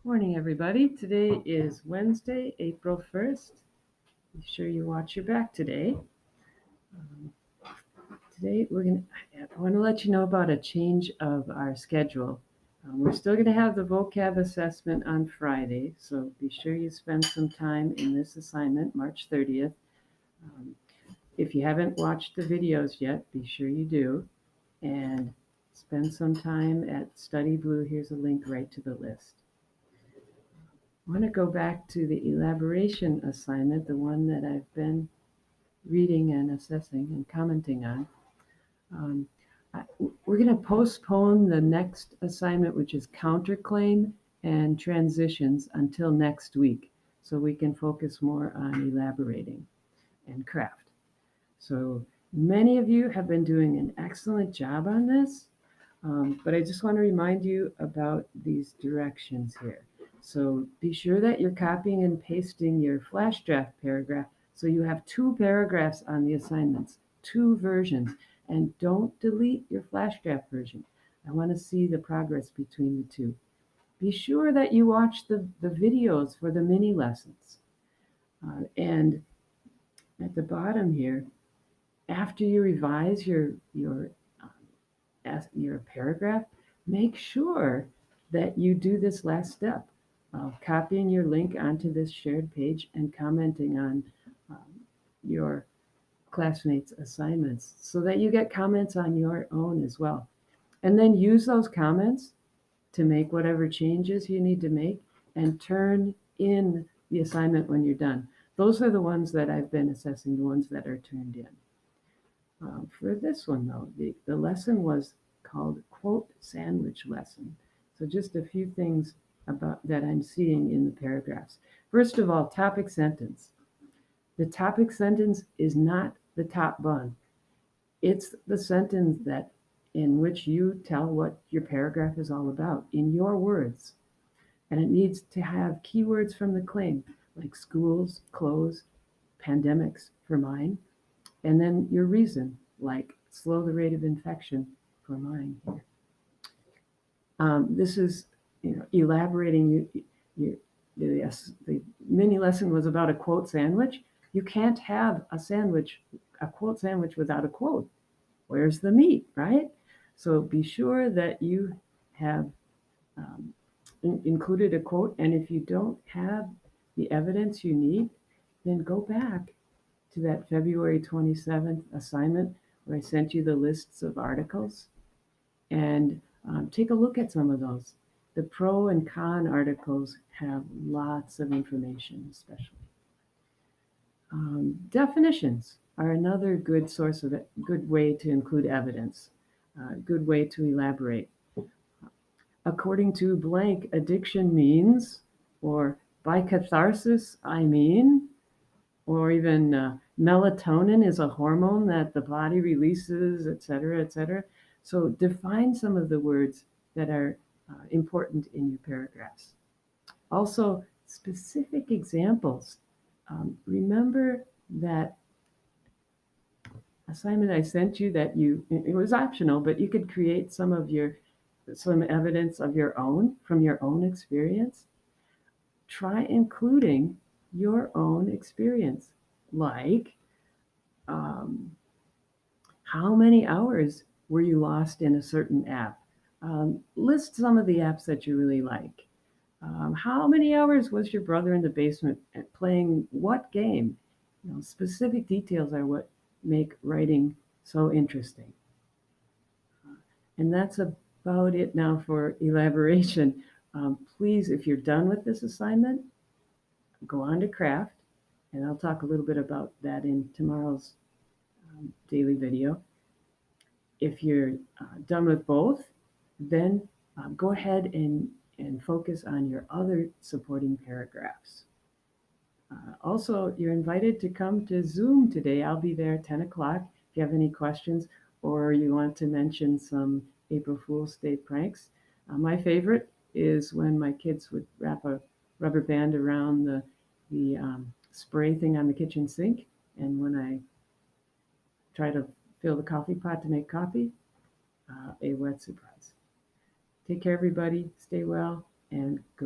Morning, everybody. Today is Wednesday, April 1st. Be sure you watch your back today. Um, Today, I want to let you know about a change of our schedule. We're still going to have the vocab assessment on Friday, so be sure you spend some time in this assignment, March 30th. Um, if you haven't watched the videos yet, be sure you do. And spend some time at Study Blue. Here's a link right to the list. I want to go back to the elaboration assignment, the one that I've been reading and assessing and commenting on. Um, we're going to postpone the next assignment, which is counterclaim and transitions, until next week, so we can focus more on elaborating and craft. So many of you have been doing an excellent job on this, but I just want to remind you about these directions here. So be sure that you're copying and pasting your flash draft paragraph so you have two paragraphs on the assignments, two versions, and don't delete your flash draft version. I want to see the progress between the two. Be sure that you watch the videos for the mini lessons. And at the bottom here, after you revise your paragraph, make sure that you do this last step of copying your link onto this shared page and commenting on your classmates' assignments so that you get comments on your own as well. And then use those comments to make whatever changes you need to make and turn in the assignment when you're done. Those are the ones that I've been assessing, the ones that are turned in. For this one, though, the lesson was called Quote Sandwich Lesson. So just a few things about that I'm seeing in the paragraphs. First of all, topic sentence. The topic sentence is not the top bun. It's the sentence that in which you tell what your paragraph is all about in your words. And it needs to have keywords from the claim, like schools, clothes, pandemics for mine, and then your reason, like slow the rate of infection for mine here. This is, elaborating. The mini lesson was about a quote sandwich. You can't have a quote sandwich without a quote. Where's the meat, right? So be sure that you have included a quote, and if you don't have the evidence you need, then go back to that February 27th assignment where I sent you the lists of articles and take a look at some of those. The pro and con articles have lots of information, especially. Definitions are another good source of it, good way to include evidence, good way to elaborate. According to blank, addiction means, or by catharsis, I mean, or even melatonin is a hormone that the body releases, et cetera, et cetera. So define some of the words that are important in your paragraphs. Also, specific examples. Remember that assignment I sent you that it was optional, but you could create some evidence of your own, from your own experience. Try including your own experience, like how many hours were you lost in a certain app? List some of the apps that you really like. How many hours was your brother in the basement at playing what game? Specific details are what make writing so interesting. And that's about it now for elaboration. Please, if you're done with this assignment, go on to craft, and I'll talk a little bit about that in tomorrow's daily video. If you're done with both, then go ahead and focus on your other supporting paragraphs. Also, you're invited to come to Zoom today. I'll be there at 10 o'clock. If you have any questions or you want to mention some April Fool's Day pranks. My favorite is when my kids would wrap a rubber band around the spray thing on the kitchen sink, and when I try to fill the coffee pot to make coffee, a wet surprise. Take care, everybody. Stay well, and go.